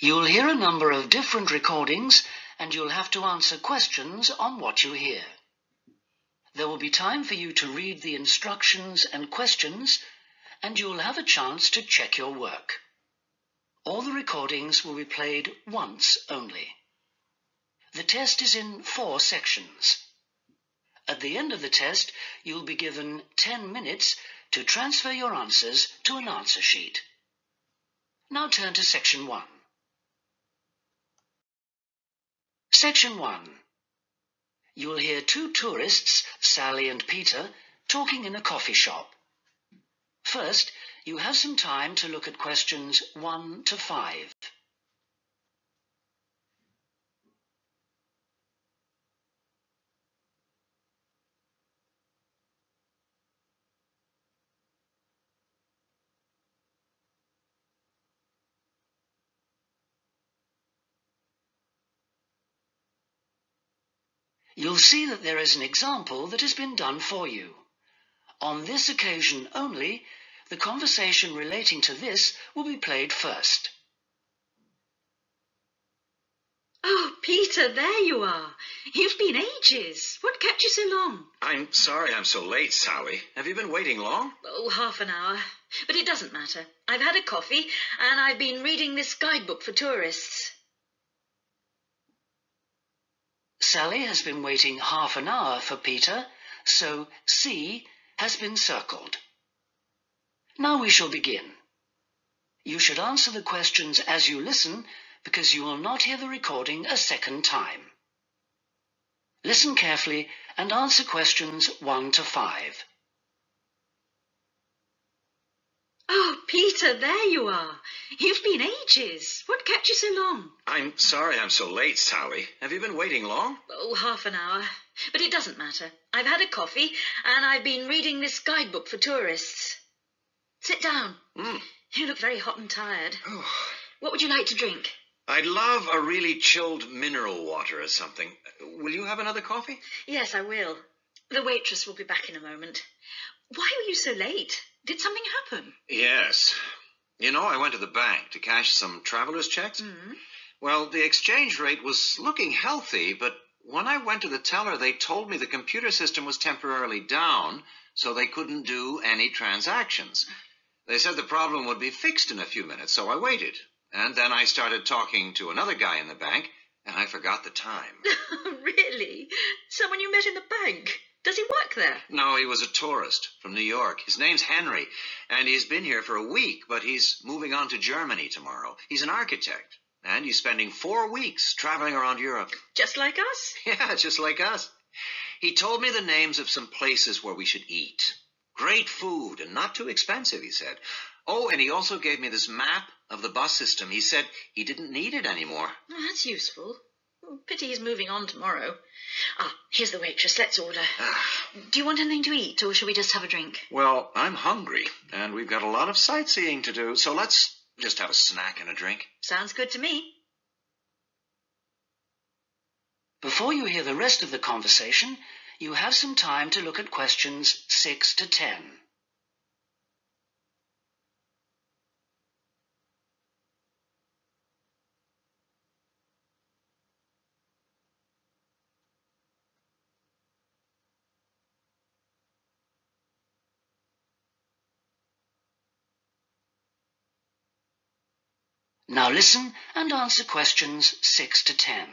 You'll hear a number of different recordings, and you'll have to answer questions on what you hear. There will be time for you to read the instructions and questions, and you'll have a chance to check your work. All the recordings will be played once only. The test is in 4 sections. At the end of the test, you'll be given 10 minutes to transfer your answers to an answer sheet. Now turn to Section 1. Section 1. You'll hear 2 tourists, Sally and Peter, talking in a coffee shop. First, you have some time to look at questions 1 to 5. You'll see that there is an example that has been done for you. On this occasion only, the conversation relating to this will be played first. Oh, Peter, there you are. You've been ages. What kept you so long? I'm sorry I'm so late, Sally. Have you been waiting long? Oh, half an hour. But it doesn't matter. I've had a coffee and I've been reading this guidebook for tourists. Sally has been waiting half an hour for Peter, so C has been circled. Now we shall begin. You should answer the questions as you listen, because you will not hear the recording a second time. Listen carefully and answer questions 1 to 5. Oh, Peter, there you are. You've been ages. What kept you so long? I'm sorry I'm so late, Sally. Have you been waiting long? Oh, half an hour. But it doesn't matter. I've had a coffee and I've been reading this guidebook for tourists. Sit down. You look very hot and tired. Oh. What would you like to drink? I'd love a really chilled mineral water or something. Will you have another coffee? Yes, I will. The waitress will be back in a moment. Why were you so late? Did something happen? Yes. You know, I went to the bank to cash some traveler's checks. Well, the exchange rate was looking healthy, but when I went to the teller, they told me the computer system was temporarily down, so they couldn't do any transactions. They said the problem would be fixed in a few minutes, so I waited. And then I started talking to another guy in the bank, and I forgot the time. Really? Someone you met in the bank? Does he work there? No, he was a tourist from New York. His name's Henry, and he's been here for a week, but he's moving on to Germany tomorrow. He's an architect, and he's spending 4 weeks traveling around Europe. Just like us? Yeah, just like us. He told me the names of some places where we should eat. Great food and not too expensive, he said. Oh, and he also gave me this map of the bus system. He said he didn't need it anymore. Oh, that's useful. Pity he's moving on tomorrow. Ah, here's the waitress. Let's order. Do you want anything to eat, or shall we just have a drink? Well, I'm hungry, and we've got a lot of sightseeing to do, so let's just have a snack and a drink. Sounds good to me. Before you hear the rest of the conversation, you have some time to look at questions 6 to 10. Now listen and answer questions 6 to 10.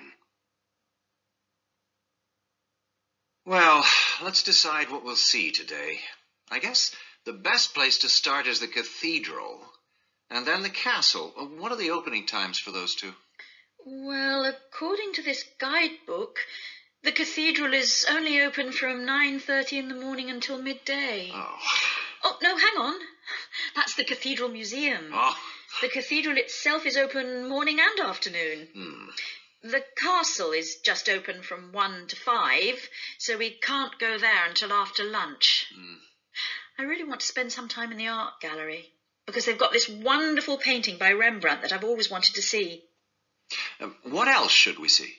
Well, let's decide what we'll see today. I guess the best place to start is the cathedral, and then the castle. What are the opening times for those two? Well, according to this guidebook, the cathedral is only open from 9:30 in the morning until midday. Oh, no, hang on. That's the Cathedral Museum. Oh. The cathedral itself is open morning and afternoon. The castle is just open from 1 to 5, so we can't go there until after lunch. I really want to spend some time in the art gallery, because they've got this wonderful painting by Rembrandt that I've always wanted to see. What else should we see?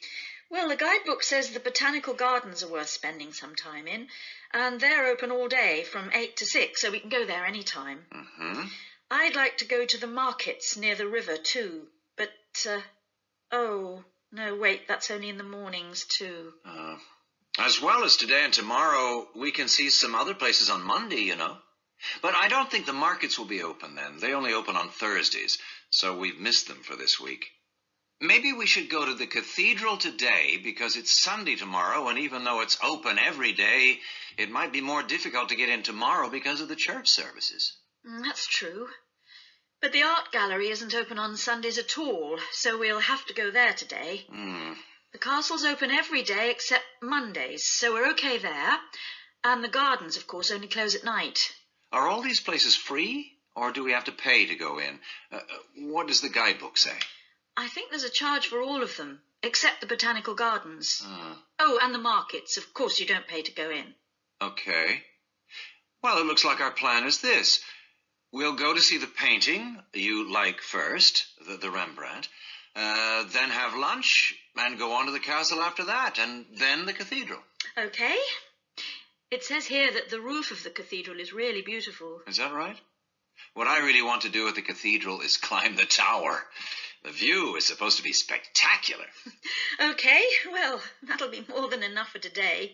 Well, the guidebook says the botanical gardens are worth spending some time in, and they're open all day from 8 to 6, so we can go there any time. I'd like to go to the markets near the river too, but, oh, no, wait, that's only in the mornings, too. As well as today and tomorrow, we can see some other places on Monday, you know. But I don't think the markets will be open then. They only open on Thursdays, so we've missed them for this week. Maybe we should go to the cathedral today because it's Sunday tomorrow, and even though it's open every day, it might be more difficult to get in tomorrow because of the church services. That's true. But the art gallery isn't open on Sundays at all, so we'll have to go there today. The castle's open every day except Mondays, so we're okay there. And the gardens, of course, only close at night. Are all these places free, or do we have to pay to go in? What does the guidebook say? I think there's a charge for all of them, except the botanical gardens. Oh, and the markets. Of course you don't pay to go in. Okay. Well, it looks like our plan is this. We'll go to see the painting you like first, the Rembrandt, then have lunch and go on to the castle after that, and then the cathedral. Okay. It says here that the roof of the cathedral is really beautiful. Is that right? What I really want to do at the cathedral is climb the tower. The view is supposed to be spectacular. Okay, well, that'll be more than enough for today.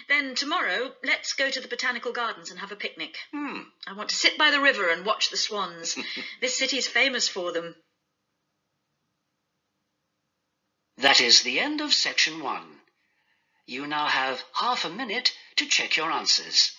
Then tomorrow, let's go to the botanical gardens and have a picnic. I want to sit by the river and watch the swans. This city's famous for them. That is the end of section 1. You now have half a minute to check your answers.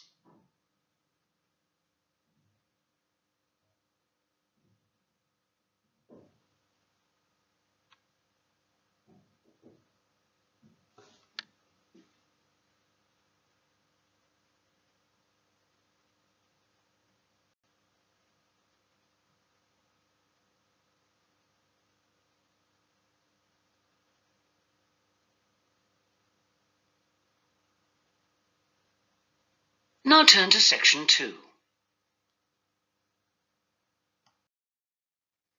Now turn to section 2.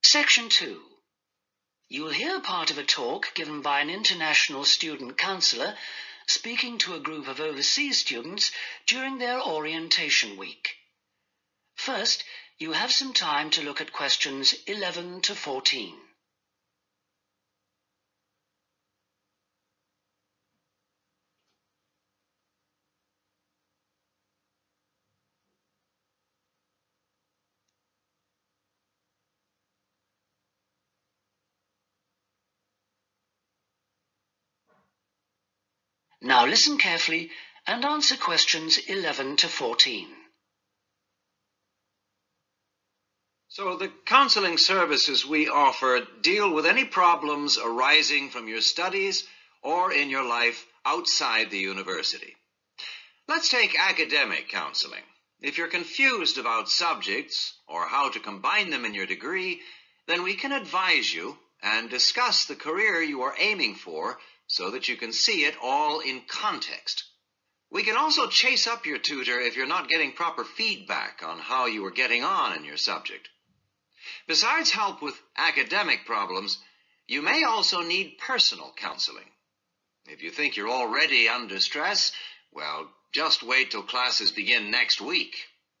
Section 2. You will hear part of a talk given by an international student counsellor speaking to a group of overseas students during their orientation week. First, you have some time to look at questions 11 to 14. Now listen carefully and answer questions 11 to 14. So the counseling services we offer deal with any problems arising from your studies or in your life outside the university. Let's take academic counseling. If you're confused about subjects or how to combine them in your degree, then we can advise you and discuss the career you are aiming for so that you can see it all in context. We can also chase up your tutor if you're not getting proper feedback on how you are getting on in your subject. Besides help with academic problems, you may also need personal counseling. If you think you're already under stress, well, just wait till classes begin next week.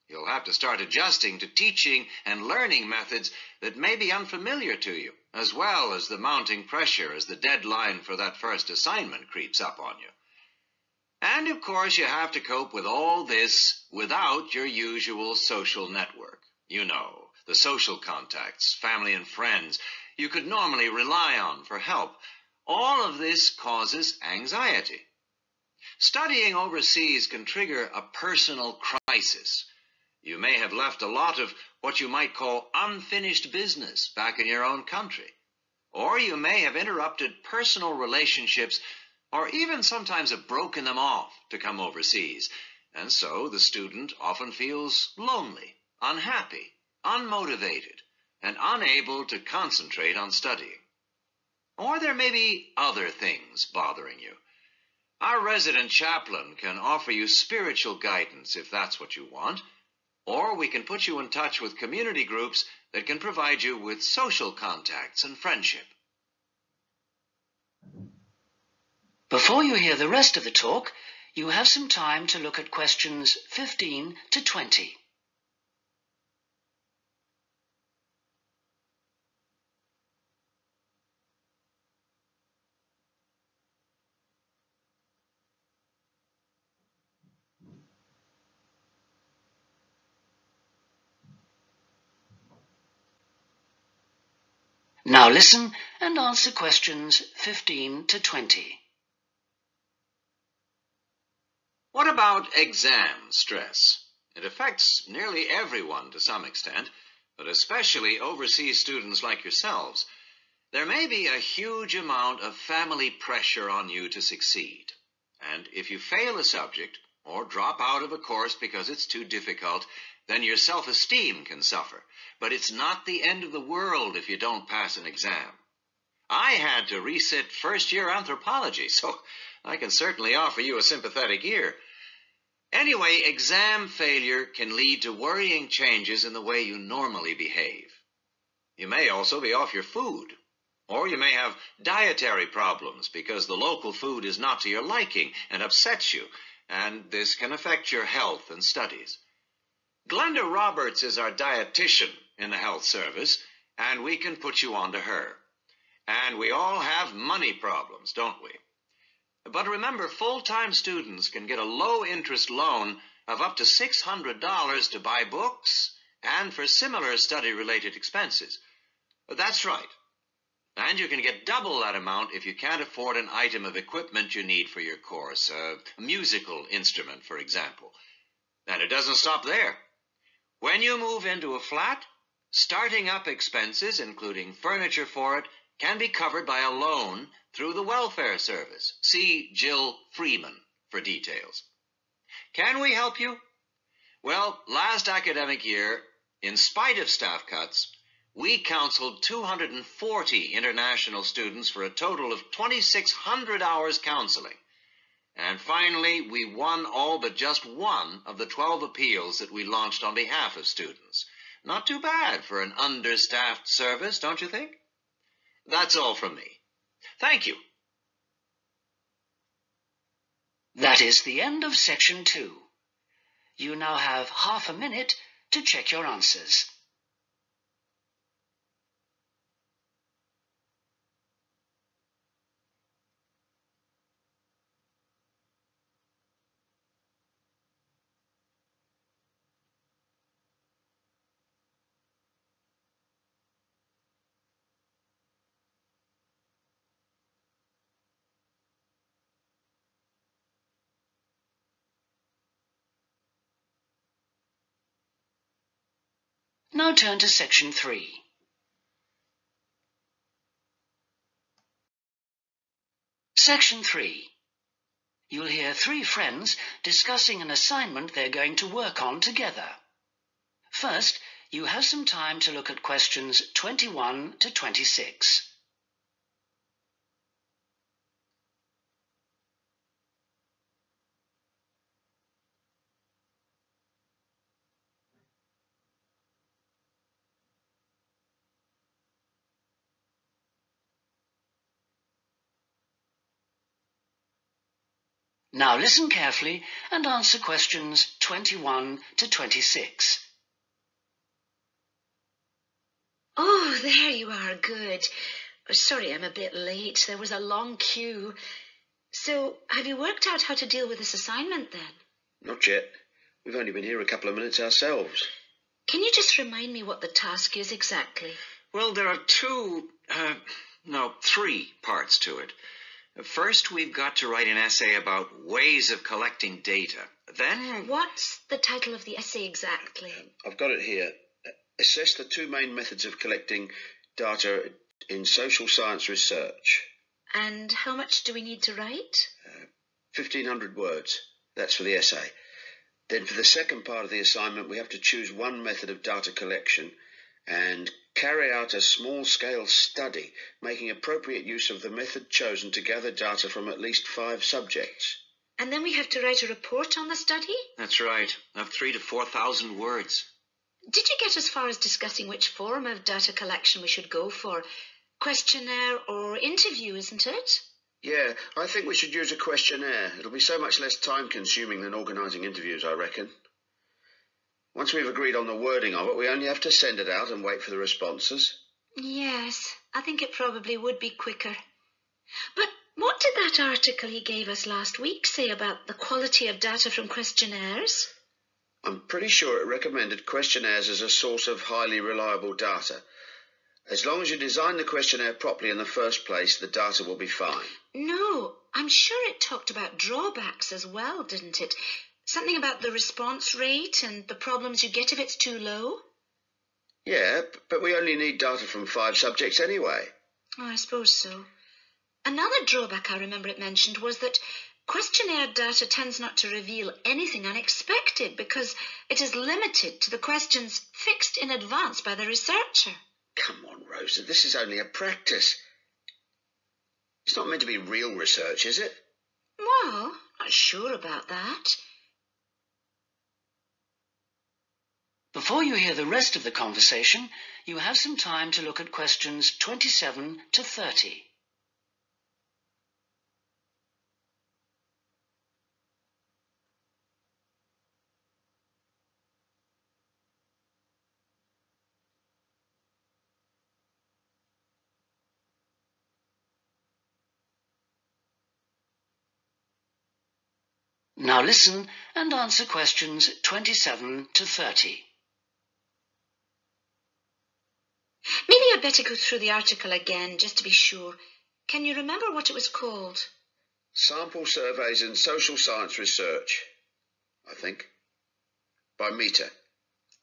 You'll have to start adjusting to teaching and learning methods that may be unfamiliar to you, as well as the mounting pressure as the deadline for that first assignment creeps up on you. And, of course, you have to cope with all this without your usual social network. You know, the social contacts, family and friends you could normally rely on for help. All of this causes anxiety. Studying overseas can trigger a personal crisis. You may have left a lot of what you might call unfinished business back in your own country. Or you may have interrupted personal relationships or even sometimes have broken them off to come overseas. And so the student often feels lonely, unhappy, unmotivated, and unable to concentrate on studying. Or there may be other things bothering you. Our resident chaplain can offer you spiritual guidance if that's what you want, or we can put you in touch with community groups that can provide you with social contacts and friendship. Before you hear the rest of the talk, you have some time to look at questions 15 to 20. Now listen and answer questions 15 to 20. What about exam stress? It affects nearly everyone to some extent, but especially overseas students like yourselves. There may be a huge amount of family pressure on you to succeed. And if you fail a subject or drop out of a course because it's too difficult, then your self-esteem can suffer. But it's not the end of the world if you don't pass an exam. I had to resit first-year anthropology, so I can certainly offer you a sympathetic ear. Anyway, exam failure can lead to worrying changes in the way you normally behave. You may also be off your food, or you may have dietary problems because the local food is not to your liking and upsets you, and this can affect your health and studies. Glenda Roberts is our dietitian in the health service, and we can put you on to her. And we all have money problems, don't we? But remember, full-time students can get a low-interest loan of up to $600 to buy books and for similar study-related expenses. That's right. And you can get double that amount if you can't afford an item of equipment you need for your course, a musical instrument, for example. And it doesn't stop there. When you move into a flat, starting up expenses, including furniture for it, can be covered by a loan through the welfare service. See Jill Freeman for details. Can we help you? Well, last academic year, in spite of staff cuts, we counseled 240 international students for a total of 2,600 hours counseling. And finally, we won all but just one of the 12 appeals that we launched on behalf of students. Not too bad for an understaffed service, don't you think? That's all from me. Thank you. That is the end of section 2. You now have half a minute to check your answers. Now turn to section 3. Section 3. You'll hear 3 friends discussing an assignment they're going to work on together. First, you have some time to look at questions 21 to 26. Now listen carefully and answer questions 21 to 26. Oh, there you are. Good. Sorry, I'm a bit late. There was a long queue. So, have you worked out how to deal with this assignment then? Not yet. We've only been here a couple of minutes ourselves. Can you just remind me what the task is exactly? Well, there are three parts to it. First, we've got to write an essay about ways of collecting data. Then... What's the title of the essay exactly? I've got it here. Assess the 2 main methods of collecting data in social science research. And how much do we need to write? 1,500 words. That's for the essay. Then for the second part of the assignment, we have to choose one method of data collection and carry out a small-scale study, making appropriate use of the method chosen to gather data from at least 5 subjects. And then we have to write a report on the study? That's right, of 3,000 to 4,000 words. Did you get as far as discussing which form of data collection we should go for? Questionnaire or interview, isn't it? Yeah, I think we should use a questionnaire. It'll be so much less time-consuming than organising interviews, I reckon. Once we've agreed on the wording of it, we only have to send it out and wait for the responses. Yes, I think it probably would be quicker. But what did that article he gave us last week say about the quality of data from questionnaires? I'm pretty sure it recommended questionnaires as a source of highly reliable data. As long as you design the questionnaire properly in the first place, the data will be fine. No, I'm sure it talked about drawbacks as well, didn't it? Something about the response rate and the problems you get if it's too low? Yeah, but we only need data from 5 subjects anyway. Oh, I suppose so. Another drawback I remember it mentioned was that questionnaire data tends not to reveal anything unexpected because it is limited to the questions fixed in advance by the researcher. Come on, Rosa, this is only a practice. It's not meant to be real research, is it? Well, not sure about that. Before you hear the rest of the conversation, you have some time to look at questions 27 to 30. Now listen and answer questions 27 to 30. Maybe I'd better go through the article again, just to be sure. Can you remember what it was called? Sample Surveys in Social Science Research, I think. By Mehta.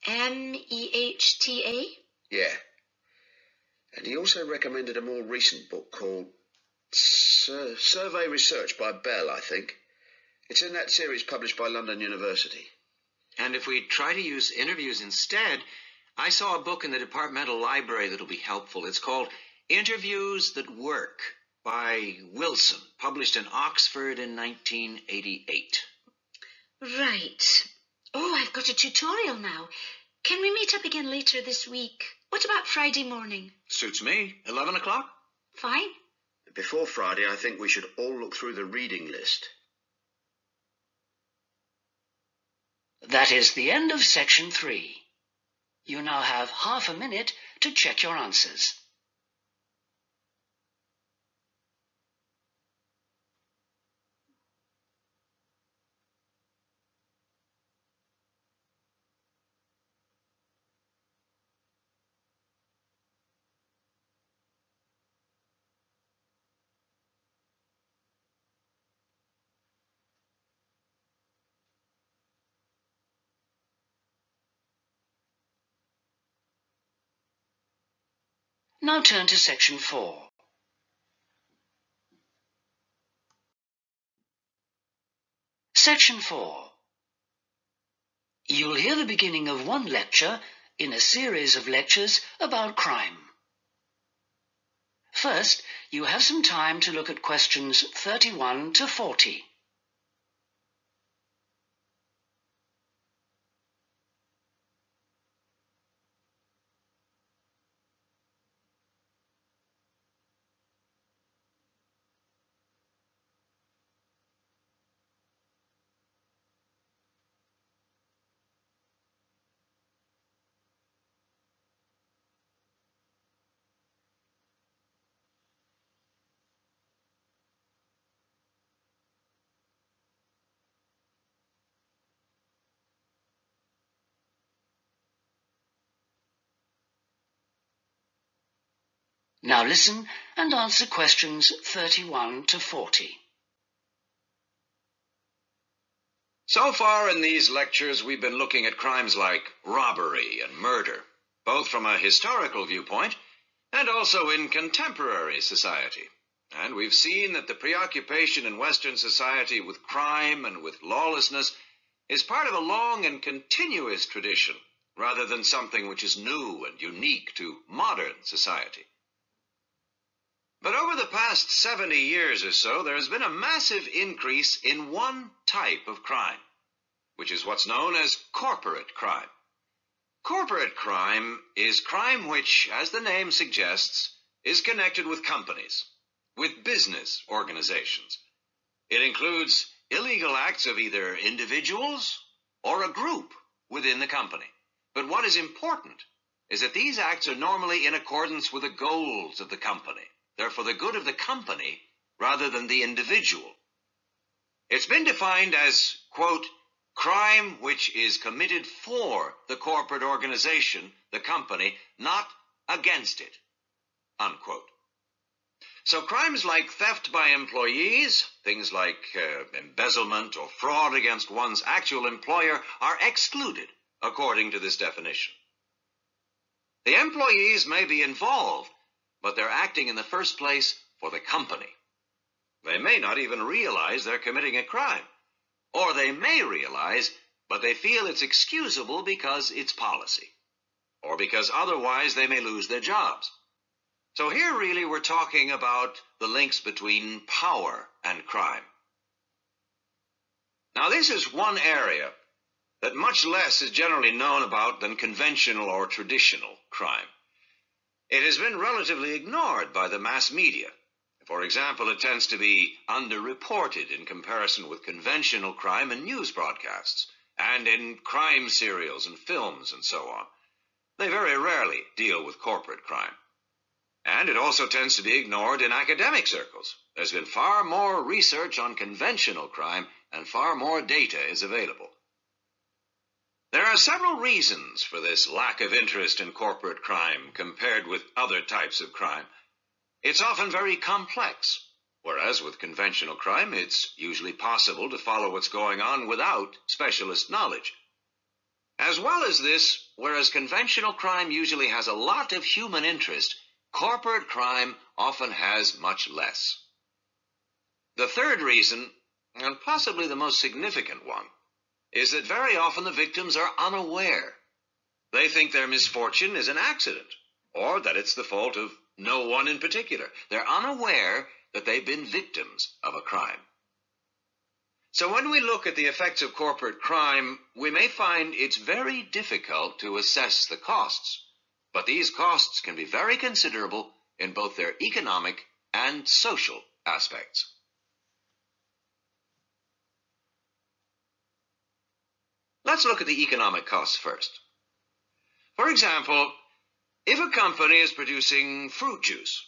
MEHTA? Yeah. And he also recommended a more recent book called Survey Research by Bell, I think. It's in that series published by London University. And if we try to use interviews instead, I saw a book in the departmental library that'll be helpful. It's called Interviews That Work by Wilson, published in Oxford in 1988. Right. Oh, I've got a tutorial now. Can we meet up again later this week? What about Friday morning? Suits me. 11 o'clock? Fine. Before Friday, I think we should all look through the reading list. That is the end of section 3. You now have half a minute to check your answers. Now turn to section 4. Section 4. You'll hear the beginning of one lecture in a series of lectures about crime. First, you have some time to look at questions 31 to 40. Now listen and answer questions 31 to 40. So far in these lectures, we've been looking at crimes like robbery and murder, both from a historical viewpoint and also in contemporary society. And we've seen that the preoccupation in Western society with crime and with lawlessness is part of a long and continuous tradition, rather than something which is new and unique to modern society. But over the past 70 years or so, there has been a massive increase in one type of crime, which is what's known as corporate crime. Corporate crime is crime which, as the name suggests, is connected with companies, with business organizations. It includes illegal acts of either individuals or a group within the company. But what is important is that these acts are normally in accordance with the goals of the company. They're for the good of the company rather than the individual. It's been defined as, quote, crime which is committed for the corporate organization, the company, not against it, unquote. So crimes like theft by employees, things like embezzlement or fraud against one's actual employer are excluded according to this definition. The employees may be involved, but they're acting in the first place for the company. They may not even realize they're committing a crime. Or they may realize, but they feel it's excusable because it's policy. Or because otherwise they may lose their jobs. So here really we're talking about the links between power and crime. Now this is one area that much less is generally known about than conventional or traditional crime. It has been relatively ignored by the mass media. For example, it tends to be underreported in comparison with conventional crime in news broadcasts and in crime serials and films and so on. They very rarely deal with corporate crime. And it also tends to be ignored in academic circles. There's been far more research on conventional crime and far more data is available. There are several reasons for this lack of interest in corporate crime compared with other types of crime. It's often very complex, whereas with conventional crime, it's usually possible to follow what's going on without specialist knowledge. As well as this, whereas conventional crime usually has a lot of human interest, corporate crime often has much less. The third reason, and possibly the most significant one, is that very often the victims are unaware. They think their misfortune is an accident, or that it's the fault of no one in particular. They're unaware that they've been victims of a crime. So when we look at the effects of corporate crime, we may find it's very difficult to assess the costs. But these costs can be very considerable in both their economic and social aspects. Let's look at the economic costs first. For example, if a company is producing fruit juice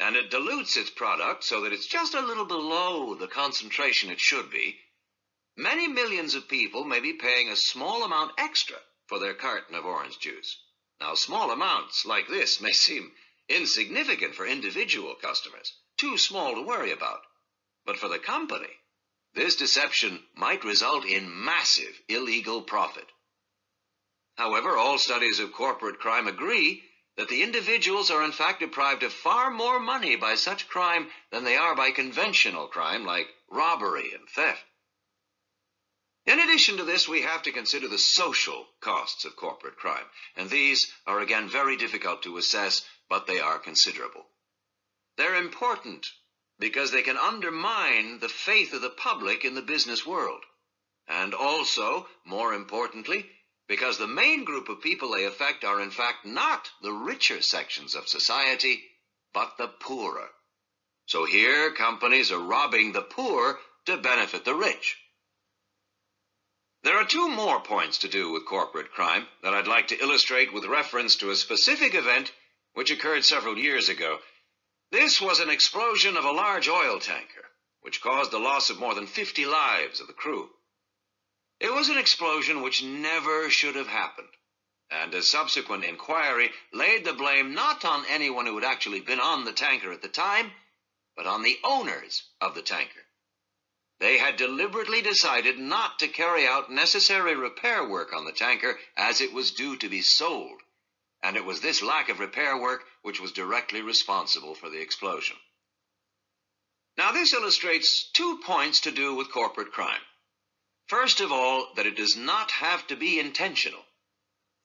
and it dilutes its product so that it's just a little below the concentration it should be, many millions of people may be paying a small amount extra for their carton of orange juice. Now, small amounts like this may seem insignificant for individual customers, too small to worry about. But for the company, this deception might result in massive illegal profit. However, all studies of corporate crime agree that the individuals are in fact deprived of far more money by such crime than they are by conventional crime like robbery and theft. In addition to this, we have to consider the social costs of corporate crime, and these are again very difficult to assess, but they are considerable. They're important because they can undermine the faith of the public in the business world, and also, more importantly, because the main group of people they affect are in fact not the richer sections of society, but the poorer. So here companies are robbing the poor to benefit the rich. There are two more points to do with corporate crime that I'd like to illustrate with reference to a specific event which occurred several years ago. This was an explosion of a large oil tanker, which caused the loss of more than 50 lives of the crew. It was an explosion which never should have happened, and a subsequent inquiry laid the blame not on anyone who had actually been on the tanker at the time, but on the owners of the tanker. They had deliberately decided not to carry out necessary repair work on the tanker as it was due to be sold, and it was this lack of repair work which was directly responsible for the explosion. Now this illustrates 2 points to do with corporate crime. First of all, that it does not have to be intentional.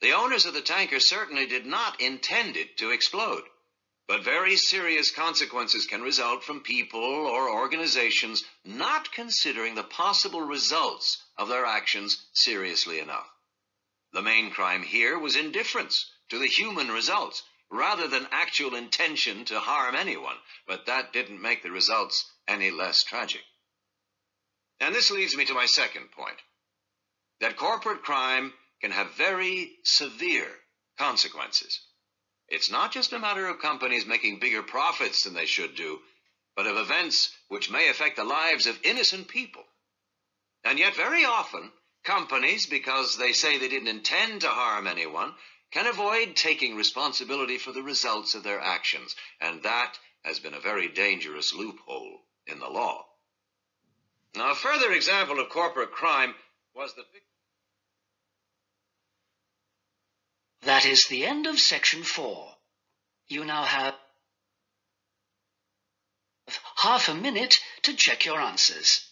The owners of the tanker certainly did not intend it to explode, but very serious consequences can result from people or organizations not considering the possible results of their actions seriously enough. The main crime here was indifference to the human results, rather than actual intention to harm anyone, but that didn't make the results any less tragic. And this leads me to my second point, that corporate crime can have very severe consequences. It's not just a matter of companies making bigger profits than they should do, but of events which may affect the lives of innocent people. And yet very often, companies, because they say they didn't intend to harm anyone, can avoid taking responsibility for the results of their actions, and that has been a very dangerous loophole in the law. Now, a further example of corporate crime was the... That is the end of section 4. You now have half a minute to check your answers.